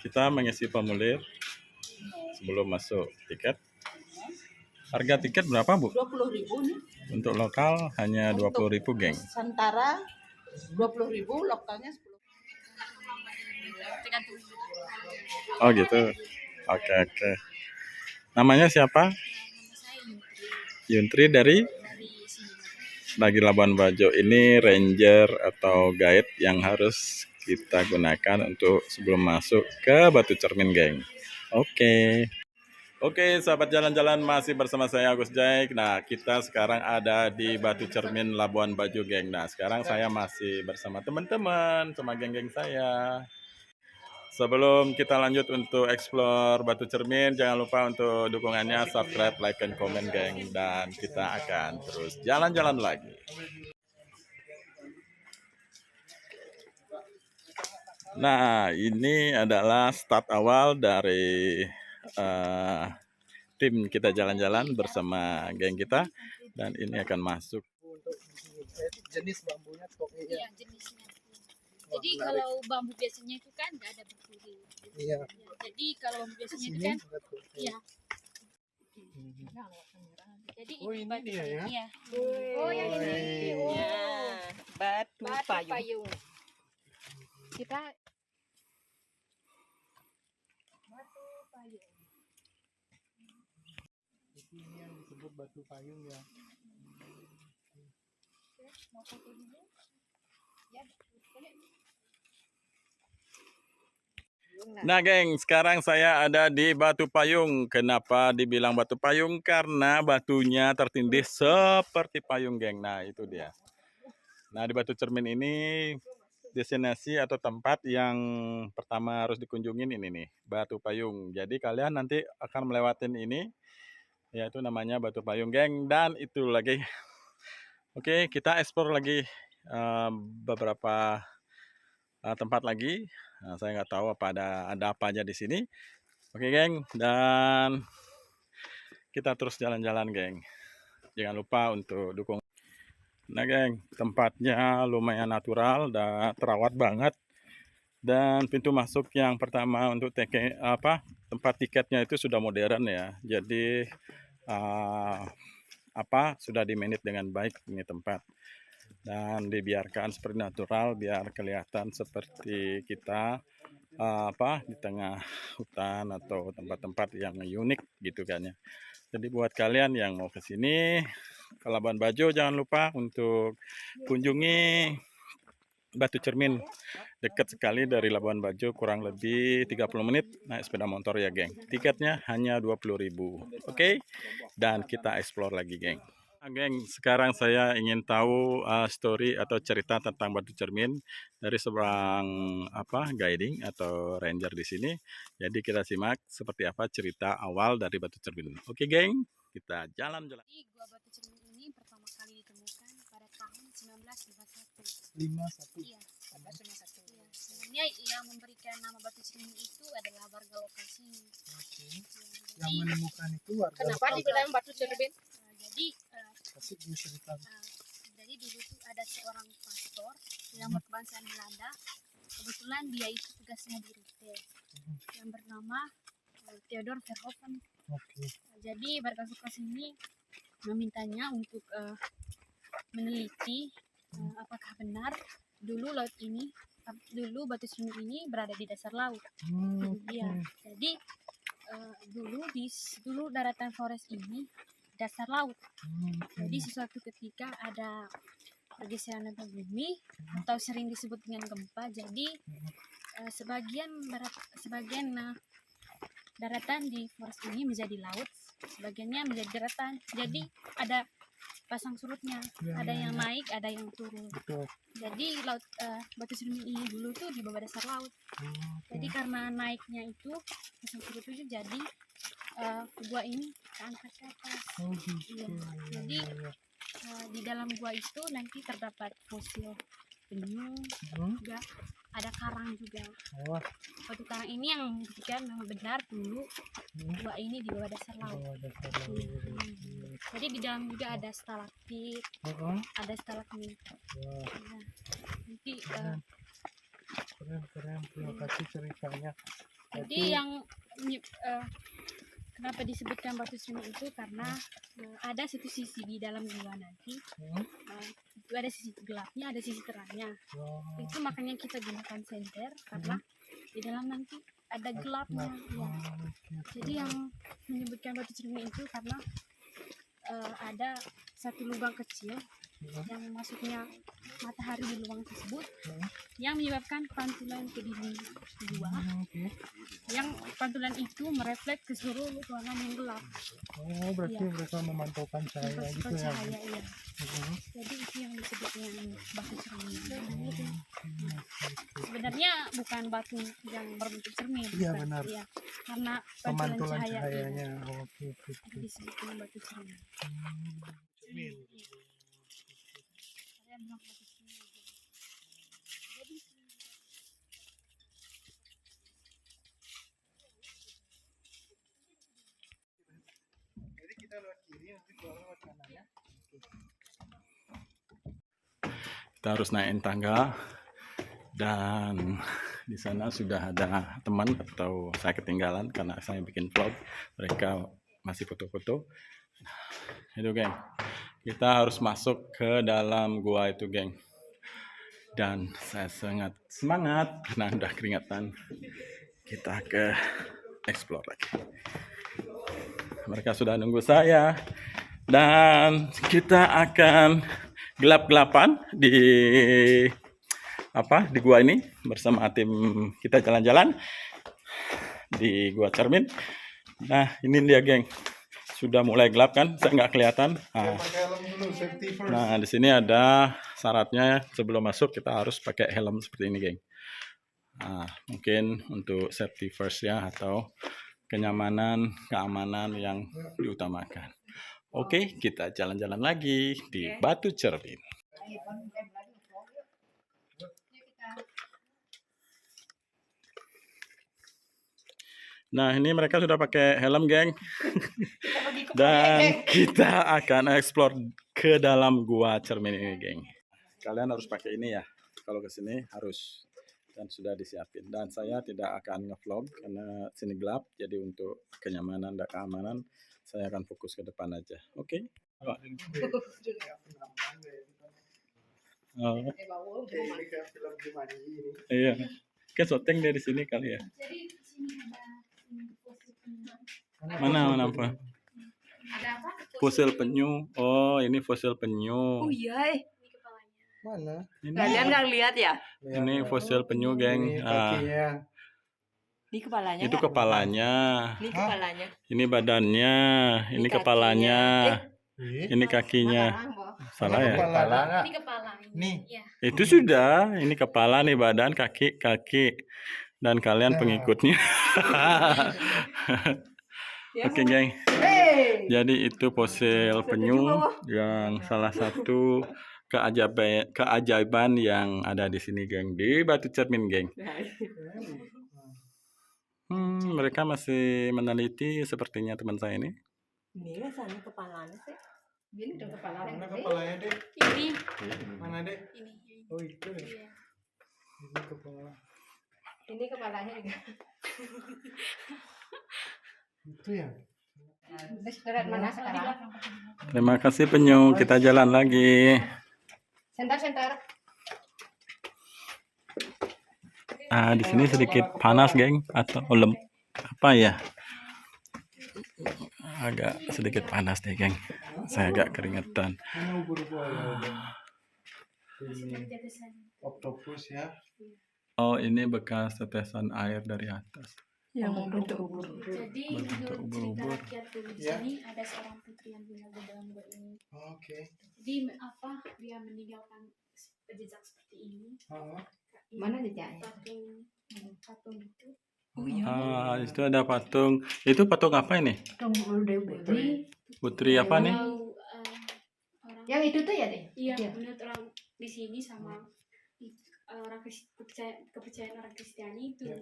kita mengisi formulir sebelum masuk tiket. Harga tiket berapa, Bu? 20.000 nih. Untuk lokal hanya 20.000, geng. Nusantara 20.000, lokalnya 10. Oh gitu. Oke. Namanya siapa? Yuntri dari Labuan Bajo. Ini ranger atau guide yang harus kita gunakan untuk sebelum masuk ke Batu Cermin, geng. Oke, sahabat jalan-jalan, masih bersama saya Agus Jaik. Nah, kita sekarang ada di Batu Cermin Labuan Bajo, geng. Nah, sekarang saya masih bersama teman-teman, sama geng-geng saya. Sebelum kita lanjut untuk explore Batu Cermin, jangan lupa untuk dukungannya, subscribe, like, dan komen, geng. Dan kita akan terus jalan-jalan lagi. Nah, ini adalah start awal dari tim kita jalan-jalan bersama geng kita, dan ini akan masuk. Jenis bambunya iya, jenisnya. Jadi kalau bambu biasanya itu kan nggak ada berduri. Iya. Jadi kalau bambu biasanya itu kan, iya. Jadi ini dia ya? Iya. Oh, yang ini. Batu payung. Kita Ini yang disebut batu payung ya. Nah, geng, sekarang saya ada di Batu Payung. Kenapa dibilang Batu Payung? Karena batunya tertindih seperti payung, geng. Nah, itu dia. Nah, di Batu Cermin ini destinasi atau tempat yang pertama harus dikunjungin ini nih, Batu Payung. Jadi kalian nanti akan melewatin ini, yaitu namanya Batu Payung, geng. Dan itu lagi. Oke, kita explore lagi beberapa tempat lagi. Nah, saya nggak tahu ada apa aja di sini. Oke, geng, dan kita terus jalan-jalan, geng. Jangan lupa untuk dukung. Nah, geng, tempatnya lumayan natural dan terawat banget. Dan pintu masuk yang pertama untuk tempat tiketnya itu sudah modern ya. Jadi sudah di-manage dengan baik ini tempat. Dan dibiarkan seperti natural biar kelihatan seperti kita di tengah hutan atau tempat-tempat yang unik gitu kan ya. Jadi buat kalian yang mau ke sini ke Labuan Bajo, jangan lupa untuk kunjungi Batu Cermin. Dekat sekali dari Labuan Bajo, kurang lebih 30 menit naik sepeda motor ya, geng. Tiketnya hanya 20.000. Oke? Dan kita explore lagi, geng. Geng, sekarang saya ingin tahu story atau cerita tentang Batu Cermin dari seorang guiding atau ranger di sini. Jadi kita simak seperti apa cerita awal dari Batu Cermin. Oke, geng, kita jalan-jalan. Jadi gua Batu Cermin ini pertama kali ditemukan pada tahun 1951. 51. Iya, 1951. Iya, sebenarnya yang memberikan nama Batu Cermin itu adalah warga lokal sini. Oke. Yang menemukan itu warga. Kenapa dibilang Batu Cermin? Jadi jadi dulu tuh ada seorang pastor yang berkebangsaan Belanda. Kebetulan dia itu tugasnya di Rute yang bernama Theodor Verhoeven. Jadi warga lokal sini memintanya untuk meneliti apakah benar dulu Batu Cermin ini berada di dasar laut. Iya. Jadi dulu daratan Flores ini dasar laut. Jadi sesuatu ketika ada pergeseran lempeng bumi atau sering disebut dengan gempa. Jadi sebagian daratan di Flores ini menjadi laut, sebagiannya menjadi daratan. Jadi ada pasang surutnya, ada yang naik, ada yang turun. Jadi Batu Cermin ini dulu tuh di bawah dasar laut. Jadi karena naiknya itu pasang surut itu jadi gua ini keangkat ke atas. Iya. Jadi di dalam gua itu nanti terdapat fosil penyu, juga ada karang juga. Batu karang ini yang membuktikan memang benar dulu gua ini di bawah dasar laut. Jadi di dalam juga ada stalaktit, ada stalagmit. Nanti keren terima kasih ceritanya. Jadi yang kenapa disebutkan batu cermin itu karena ada satu sisi di dalam gua nanti. Itu ada sisi gelapnya, ada sisi terangnya. Itu makanya kita gunakan senter karena di dalam nanti ada gelapnya. Ya. Jadi yang menyebutkan batu cermin itu karena ada satu lubang kecil yang masuknya matahari di lubang tersebut yang menyebabkan pantulan ke dinding gua. Yang pantulan itu merefleks ke seluruh ruangan yang gelap. Oh, berarti mereka memantulkan cahaya gitu ya. Cahaya, iya. Jadi itu yang disebutnya batu cermin. Sebenarnya bukan batu yang berbentuk cermin. Iya, bukan. benar. Iya. Karena Pemantulan cahaya, cahayanya. iya. Oke. Jadi disebutnya batu cermin. Cermin. Saya bilang batu cermin. Jadi Jadi kita lewat kiri, nanti keluar lewat kanan ya. Kita harus naikin tangga dan di sana sudah ada teman atau saya ketinggalan karena saya bikin vlog, mereka masih foto-foto. Itu geng, kita harus masuk ke dalam gua itu geng, dan saya sangat semangat karena udah keringatan. Kita ke explore lagi. Mereka sudah nunggu saya dan kita akan gelap-gelapan di gua ini bersama tim kita jalan-jalan di gua cermin. Nah ini dia geng, sudah mulai gelap kan, saya nggak kelihatan. Pakai helm dulu, safety first. Nah di sini ada syaratnya, sebelum masuk kita harus pakai helm seperti ini geng. Nah, mungkin untuk safety first ya, atau kenyamanan, keamanan yang diutamakan. Oke, kita jalan-jalan lagi di Batu Cermin. Nah, ini mereka sudah pakai helm, geng. Dan kita akan explore ke dalam gua cermin ini, geng. Kalian harus pakai ini ya. Kalau ke sini harus, dan sudah disiapin. Dan saya tidak akan ngevlog karena sini gelap. Jadi untuk kenyamanan dan keamanan, saya akan fokus ke depan aja. Oke? Oh. Ini kayak film Jumanji ini. Iya. Kan syuting dari sini kali ya. jadi di sini ada fosil penyu. Mana apa? Ada apa? Fosil penyu. Oh, ini fosil penyu. Oh iya, Ini kepalanya. Mana? Ini, kalian nggak lihat ya? ini fosil penyu, geng. Ini Ah, kakinya. Ini kepalanya. itu nggak? kepalanya. Ini kepalanya. Ini badannya. Ini kakinya. kepalanya. Ini kakinya. Salah ya? Kepala nggak? Ini kepala. Nih. Ya. Itu sudah. Ini kepala, nih badan, kaki. Dan kalian pengikutnya. Oke, geng. Jadi itu fosil penyu yang salah satu keajaiban yang ada di sini, geng, di Batu Cermin, geng. Mereka masih meneliti sepertinya teman saya ini. Ini lah sana kepalanya sih. Ini udah kepala Mana kepalanya deh? Ini. Mana deh? Ini. Oh itu ya. Iya. Ini kepala. Ini kepalanya juga. Itu ya. Berat mana sekarang? Terima kasih penyu, kita jalan lagi. Sentar. Di sini sedikit panas, geng, atau apa ya? Agak sedikit panas deh, geng. Saya agak keringetan. Ini ubur-ubur ya. Ini oktopus ya. Oh, ini bekas tetesan air dari atas. Yang membentuk ubur. Jadi Berbentuk menurut cerita ubur-ubur. rakyat dulu di Ya. sini ada seorang putri yang tinggal di dalam gua ini. Oke. Jadi dia meninggalkan jejak seperti ini. Mana jejaknya? Patung itu. Oh iya. Itu ada patung. Itu patung apa ini? Ini Putri apa nih? Kalau orang yang itu tuh ya deh. iya Iya. menurut orang di sini sama orang kepercayaan orang Kristiani itu Ya.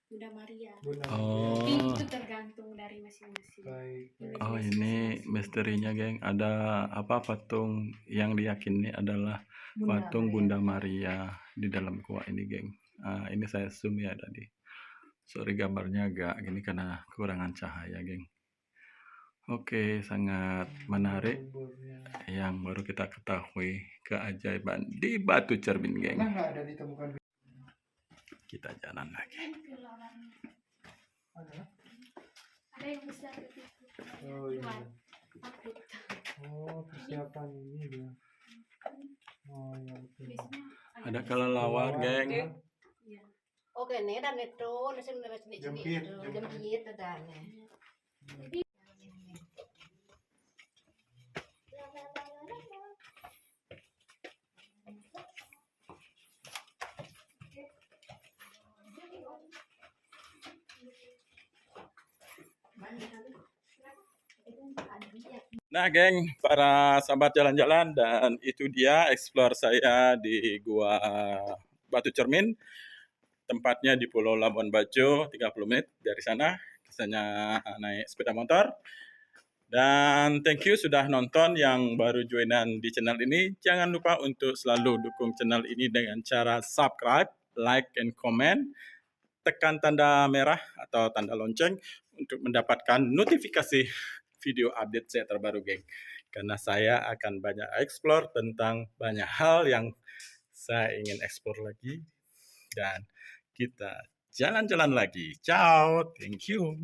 Bunda Maria. Oh. Tapi itu tergantung dari masing-masing. Baik. Oh, ini misterinya, geng. Ada apa, patung yang diyakini adalah patung Bunda Maria di dalam gua ini, geng. Ini saya zoom ya tadi. Sorry gambarnya agak gini karena kekurangan cahaya, geng. Oke, sangat menarik yang baru kita ketahui keajaiban di Batu Cermin, geng. Pernah nggak ada ditemukan? Kita jalan lagi. Ada. Ada yang besar gitu. Oh iya. Takut. Oh, persiapan ini dia. Oh iya betul. Biasanya Ada kelelawar, geng. Iya. Oke, nih dan itu nasi nasi Jempit. jempit ada nih. Nah, geng, para sahabat jalan-jalan, dan itu dia explore saya di Gua Batu Cermin. Tempatnya di Pulau Labuan Bajo, 30 menit dari sana. Biasanya naik sepeda motor. Dan thank you sudah nonton yang baru joinan di channel ini. Jangan lupa untuk selalu dukung channel ini dengan cara subscribe, like, and comment. Tekan tanda merah atau tanda lonceng untuk mendapatkan notifikasi video update saya terbaru, geng. Karena saya akan banyak explore tentang banyak hal yang saya ingin explore lagi. Dan kita jalan-jalan lagi. Ciao, thank you.